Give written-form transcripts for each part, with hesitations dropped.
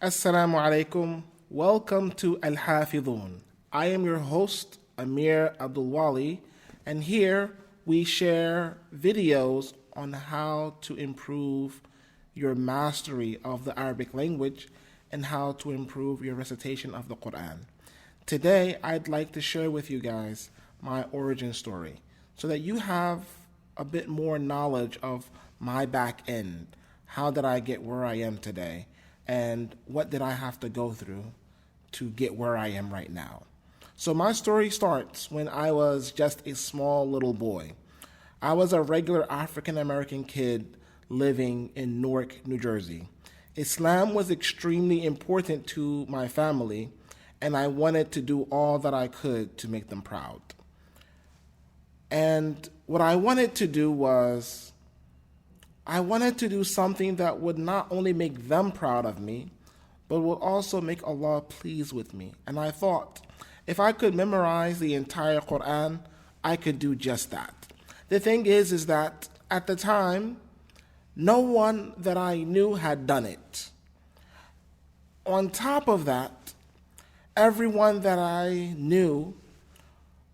Assalamu alaikum. Welcome to Al Hafidhun. I am your host, Amir Abdul-Wali, and here we share videos on how to improve your mastery of the Arabic language and how to improve your recitation of the Quran. Today, I'd like to share with you guys my origin story so that you have a bit more knowledge of my back end. How did I get where I am today? And what did I have to go through to get where I am right now? So my story starts when I was just a small little boy. I was a regular African American kid living in Newark, New Jersey. Islam was extremely important to my family, and I wanted to do all that I could to make them proud. And what I wanted to do was I wanted to do something that would not only make them proud of me, but would also make Allah pleased with me. And I thought, if I could memorize the entire Quran, I could do just that. The thing is that at the time, no one that I knew had done it. On top of that, everyone that I knew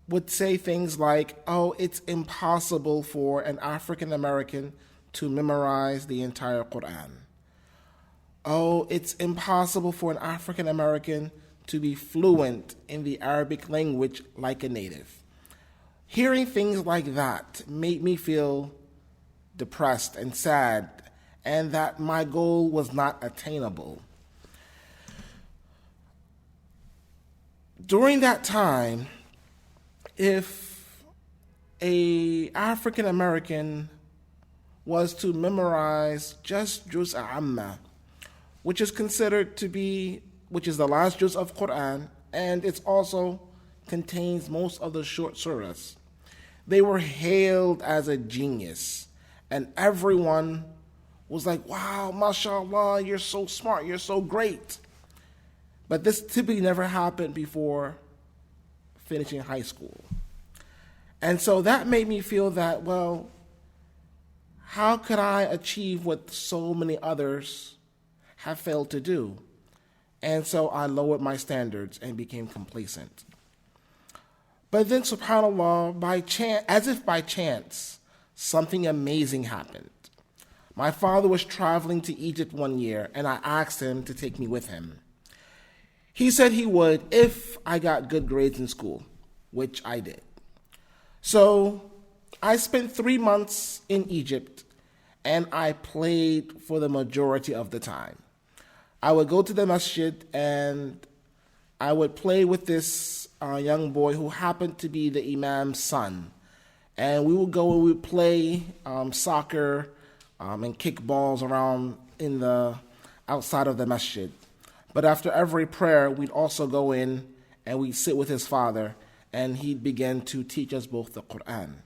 would say things like, oh, it's impossible for an African American to memorize the entire Quran. Oh, it's impossible for an African American to be fluent in the Arabic language like a native. Hearing things like that made me feel depressed and sad, and that my goal was not attainable. During that time, if an African American was to memorize just Juz Amma, which is considered to be, which is the last Juz of Quran, and it also contains most of the short surahs. They were hailed as a genius, and everyone was like, wow, mashallah, you're so smart, you're so great. But this typically never happened before finishing high school. And so that made me feel that, well, how could I achieve what so many others have failed to do? And so I lowered my standards and became complacent. But then, subhanAllah, by chance, as if by chance, something amazing happened. My father was traveling to Egypt one year, and I asked him to take me with him. He said he would if I got good grades in school, which I did. So I spent 3 months in Egypt, and I played for the majority of the time. I would go to the masjid, and I would play with this young boy who happened to be the imam's son. And we would go and we would play soccer and kick balls around in the outside of the masjid. But after every prayer, we'd also go in and we'd sit with his father, and he'd begin to teach us both the Quran.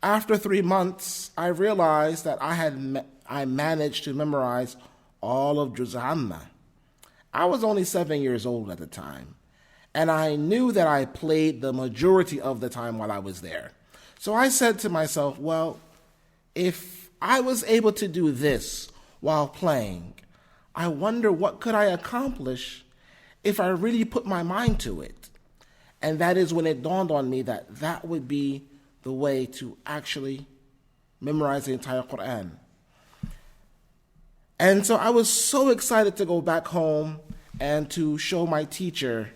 After 3 months, I realized that I managed to memorize all of Juz Amma. I was only 7 years old at the time, and I knew that I played the majority of the time while I was there. So I said to myself, well, if I was able to do this while playing, I wonder what could I accomplish if I really put my mind to it. And that is when it dawned on me that that would be the way to actually memorize the entire Quran. And so I was so excited to go back home and to show my teacher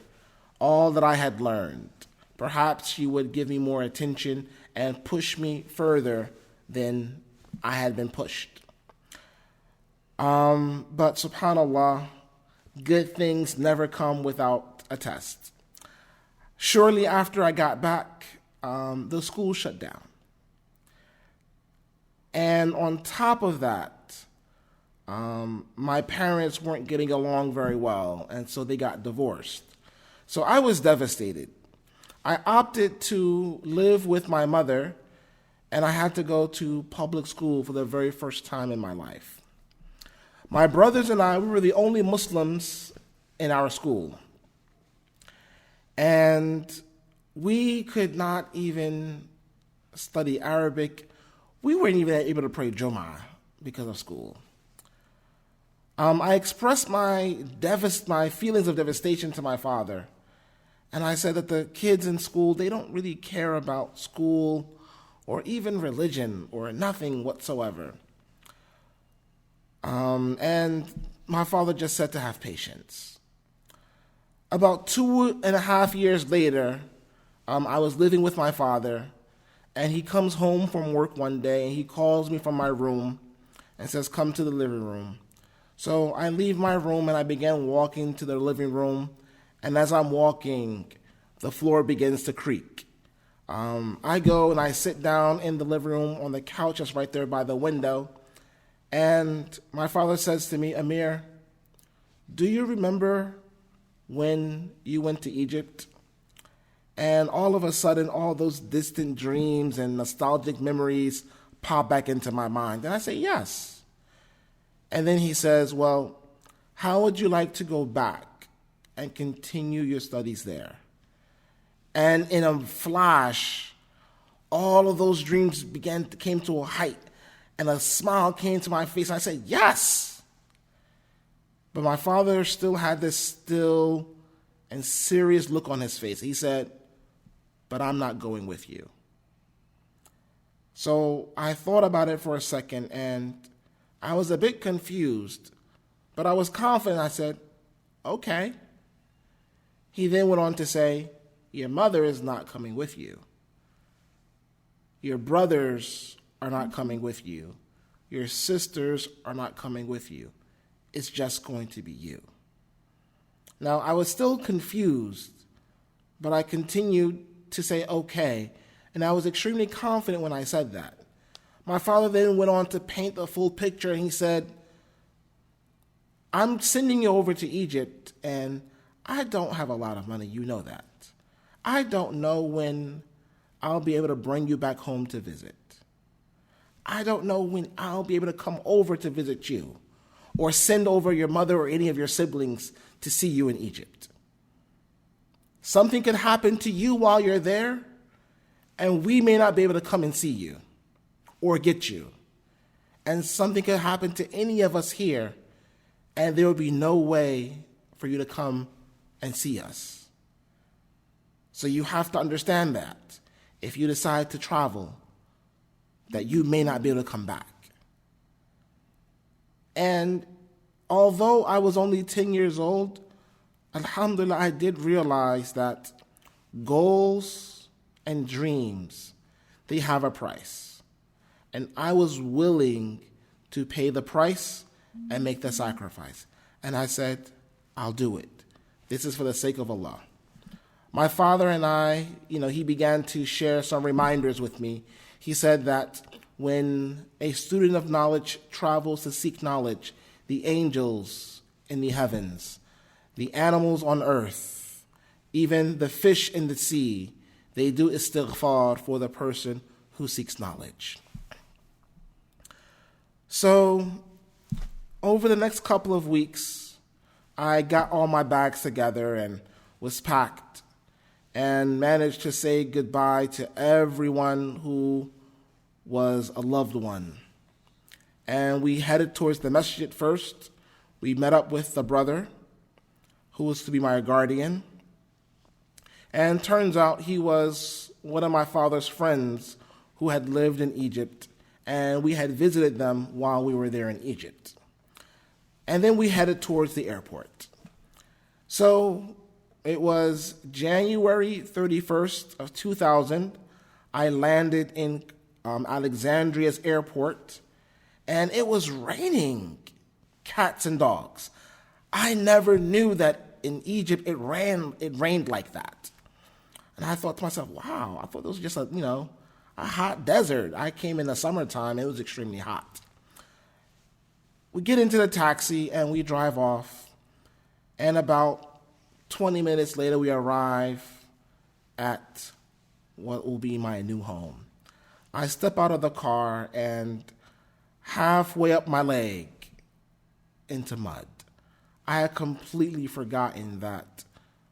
all that I had learned. Perhaps she would give me more attention and push me further than I had been pushed. But subhanAllah, good things never come without a test. Shortly after I got back, the school shut down. And on top of that, my parents weren't getting along very well, and so they got divorced. So I was devastated. I opted to live with my mother, and I had to go to public school for the very first time in my life. My brothers and I, we were the only Muslims in our school. And we could not even study Arabic. We weren't even able to pray Jummah because of school. I expressed my feelings of devastation to my father. And I said that the kids in school, they don't really care about school or even religion or nothing whatsoever. And my father just said to have patience. About 2.5 years later, I was living with my father, and he comes home from work one day, and he calls me from my room and says, come to the living room. So I leave my room, and I began walking to the living room, and as I'm walking, the floor begins to creak. I go and I sit down in the living room on the couch that's right there by the window, and my father says to me, Amir, do you remember when you went to Egypt? And all of a sudden, all those distant dreams and nostalgic memories pop back into my mind. And I say, yes. And then he says, well, how would you like to go back and continue your studies there? And in a flash, all of those dreams came to a height, and a smile came to my face. I said, yes. But my father still had this still and serious look on his face. He said, but I'm not going with you. So I thought about it for a second, and I was a bit confused, but I was confident. I said, okay. He then went on to say, your mother is not coming with you. Your brothers are not coming with you. Your sisters are not coming with you. It's just going to be you. Now, I was still confused, but I continued to say, okay, and I was extremely confident when I said that. My father then went on to paint the full picture, and he said, I'm sending you over to Egypt, and I don't have a lot of money, you know that. I don't know when I'll be able to bring you back home to visit. I don't know when I'll be able to come over to visit you or send over your mother or any of your siblings to see you in Egypt. Something could happen to you while you're there, and we may not be able to come and see you or get you. And something could happen to any of us here, and there will be no way for you to come and see us. So you have to understand that if you decide to travel, that you may not be able to come back. And although I was only 10 years old, alhamdulillah, I did realize that goals and dreams, they have a price. And I was willing to pay the price and make the sacrifice. And I said, I'll do it. This is for the sake of Allah. My father and I, he began to share some reminders with me. He said that when a student of knowledge travels to seek knowledge, the angels in the heavens, the animals on earth, even the fish in the sea, they do istighfar for the person who seeks knowledge. So, over the next couple of weeks, I got all my bags together and was packed and managed to say goodbye to everyone who was a loved one. And we headed towards the masjid first. We met up with the brother who was to be my guardian. And turns out he was one of my father's friends who had lived in Egypt, and we had visited them while we were there in Egypt. And then we headed towards the airport. So it was January 31st of 2000. I landed in Alexandria's airport, and it was raining cats and dogs. I never knew that in Egypt it rained like that. And I thought to myself, wow, I thought it was just a hot desert. I came in the summertime, it was extremely hot. We get into the taxi and we drive off, and about 20 minutes later we arrive at what will be my new home. I step out of the car, and halfway up my leg into mud. I had completely forgotten that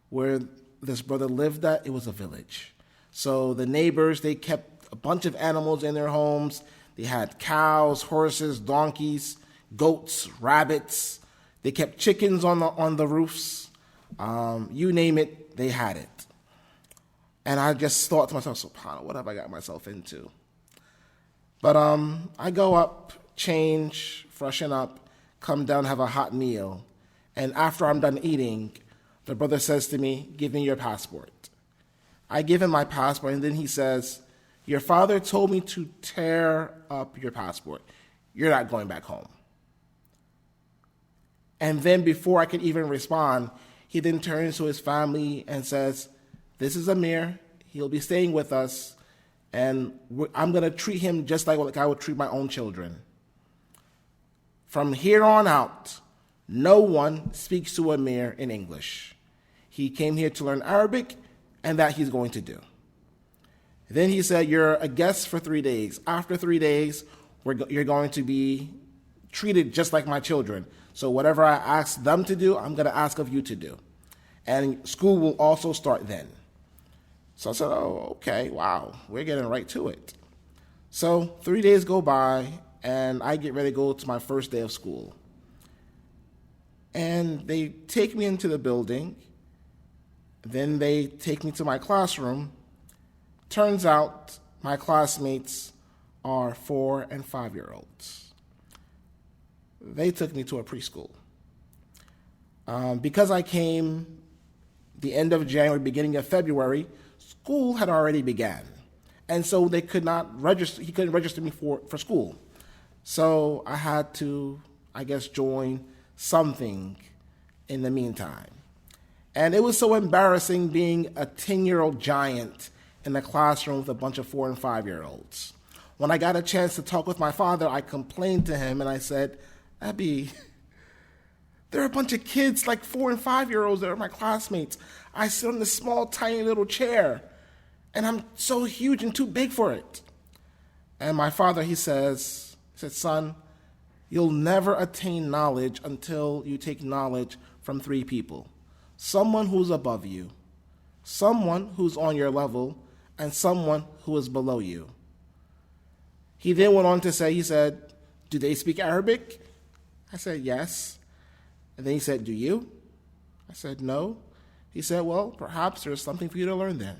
where this brother lived at, it was a village. So the neighbors, they kept a bunch of animals in their homes. They had cows, horses, donkeys, goats, rabbits, They kept chickens on the roofs. You name it, they had it. And I just thought to myself, subhanAllah, what have I got myself into? But I go up, change, freshen up, come down, have a hot meal. And after I'm done eating, the brother says to me, give me your passport. I give him my passport, and then he says, your father told me to tear up your passport. You're not going back home. And then before I could even respond, he then turns to his family and says, this is Amir. He'll be staying with us, and I'm going to treat him just like I would treat my own children. From here on out, no one speaks to Amir in English. He came here to learn Arabic, and that he's going to do. Then he said, you're a guest for 3 days. After 3 days, you're going to be treated just like my children. So whatever I ask them to do, I'm going to ask of you to do. And school will also start then. So I said, oh, okay, wow, we're getting right to it. So 3 days go by, and I get ready to go to my first day of school. And they take me into the building. Then they take me to my classroom. Turns out my classmates are 4 and 5-year-olds. They took me to a preschool. Because I came the end of January, beginning of February, school had already began. And so they could not register, he couldn't register me for school. So I had to, I guess, join something in the meantime. And it was so embarrassing being a 10-year-old giant in the classroom with a bunch of 4 and 5-year-olds. When I got a chance to talk with my father, I complained to him and I said, Abby, there are a bunch of kids like 4 and 5-year-olds that are my classmates. I sit on this small, tiny little chair, and I'm so huge and too big for it. And my father, he said, son, you'll never attain knowledge until you take knowledge from 3 people. Someone who's above you, someone who's on your level, and someone who is below you. He then went on to say, he said, do they speak Arabic? I said, yes. And then he said, do you? I said, no. He said, well, perhaps there's something for you to learn then.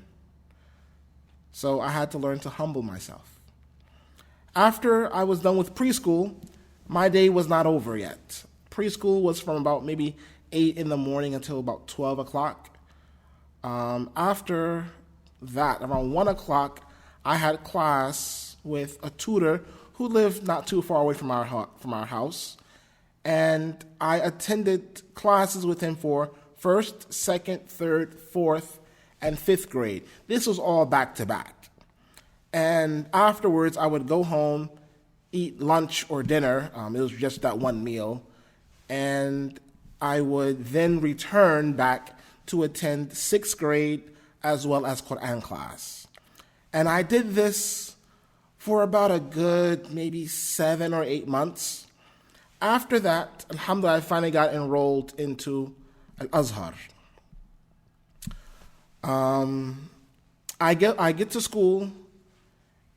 So I had to learn to humble myself. After I was done with preschool, my day was not over yet. Preschool was from about maybe 8 in the morning until about 12 o'clock. After that, around 1 o'clock, I had class with a tutor who lived not too far away from our house. And I attended classes with him for 1st, 2nd, 3rd, 4th, and 5th grade. This was all back to back. And afterwards, I would go home, eat lunch or dinner. It was just that one meal. And I would then return back to attend 6th grade as well as Quran class. And I did this for about a good maybe 7 or 8 months. After that, alhamdulillah, I finally got enrolled into Al-Azhar. I get to school,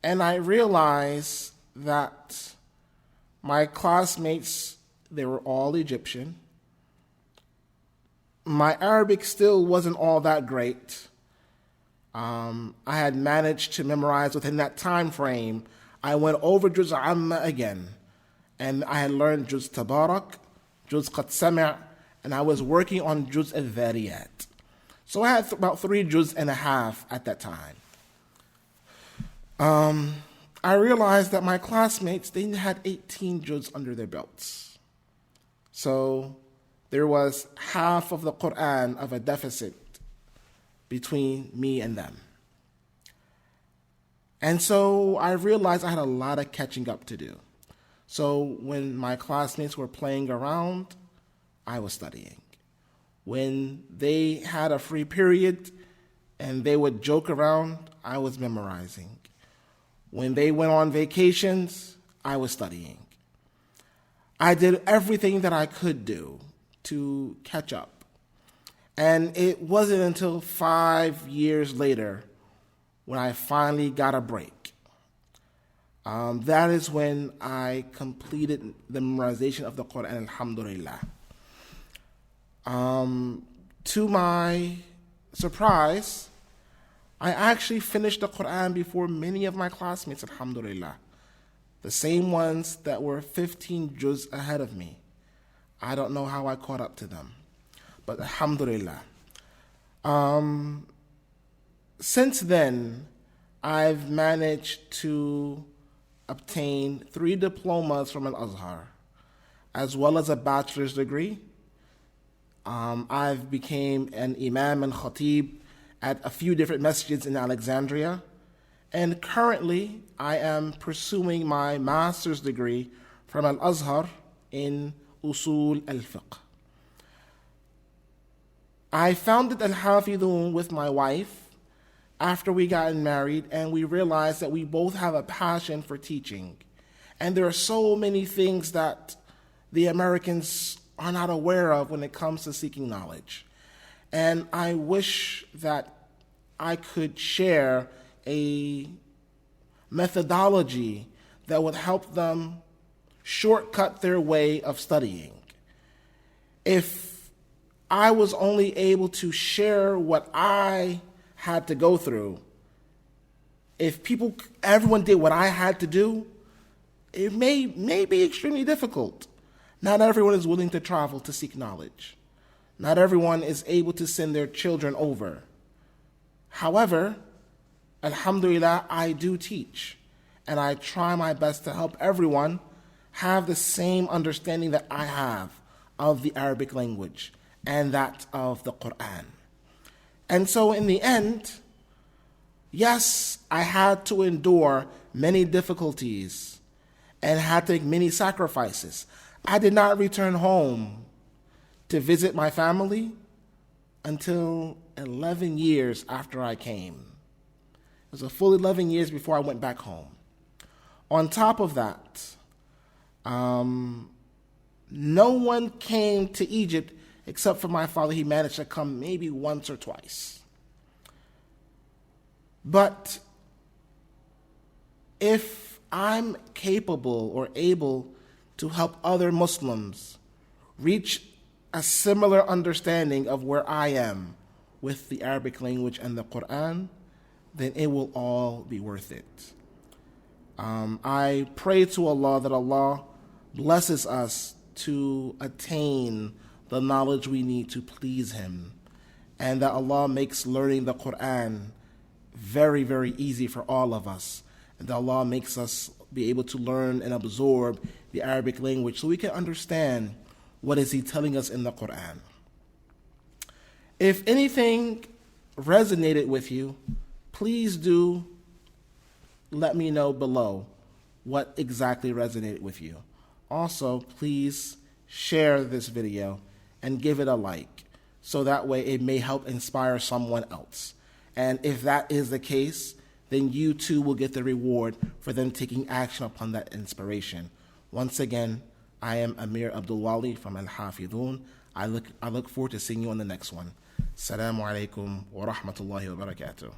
and I realize that my classmates, they were all Egyptian. My Arabic still wasn't all that great. I had managed to memorize within that time frame. I went over Juz Amma again, and I had learned Juz Tabarak, Juz Qad Sami', and I was working on Juz Al-Dhariyat. So I had about 3 Juz and a half at that time. I realized that my classmates, they had 18 Juz under their belts. So there was half of the Quran of a deficit between me and them. And so I realized I had a lot of catching up to do. So when my classmates were playing around, I was studying. When they had a free period and they would joke around, I was memorizing. When they went on vacations, I was studying. I did everything that I could do to catch up. And it wasn't until 5 years later when I finally got a break. That is when I completed the memorization of the Quran, alhamdulillah. To my surprise, I actually finished the Quran before many of my classmates, alhamdulillah. The same ones that were 15 juz ahead of me. I don't know how I caught up to them, but alhamdulillah. Since then, I've managed to obtain 3 diplomas from Al-Azhar, as well as a bachelor's degree. I've became an imam and khatib at a few different masjids in Alexandria. And currently, I am pursuing my master's degree from Al-Azhar in Usul al-Fiqh. I founded Al-Hafidhun with my wife after we got married, and we realized that we both have a passion for teaching. And there are so many things that the Americans are not aware of when it comes to seeking knowledge. And I wish that I could share a methodology that would help them shortcut their way of studying. If I was only able to share what I had to go through, if everyone did what I had to do, it may be extremely difficult. Not everyone is willing to travel to seek knowledge. Not everyone is able to send their children over. However, alhamdulillah, I do teach, and I try my best to help everyone have the same understanding that I have of the Arabic language and that of the Quran. And so in the end, yes, I had to endure many difficulties and had to make many sacrifices. I did not return home to visit my family until 11 years after I came. It was a full 11 years before I went back home. On top of that, no one came to Egypt except for my father. He managed to come maybe once or twice. But if I'm capable or able to help other Muslims reach a similar understanding of where I am with the Arabic language and the Quran, then it will all be worth it. I pray to Allah that Allah blesses us to attain the knowledge we need to please Him, and that Allah makes learning the Quran very, very easy for all of us, and that Allah makes us be able to learn and absorb the Arabic language so we can understand what is He telling us in the Quran. If anything resonated with you, please do let me know below what exactly resonated with you. Also, please share this video and give it a like, so that way it may help inspire someone else. And if that is the case, then you too will get the reward for them taking action upon that inspiration. Once again, I am Amir Abdul-Wali from Al-Hafidhun. I look forward to seeing you on the next one. Assalamu alaikum wa rahmatullahi wa barakatuh.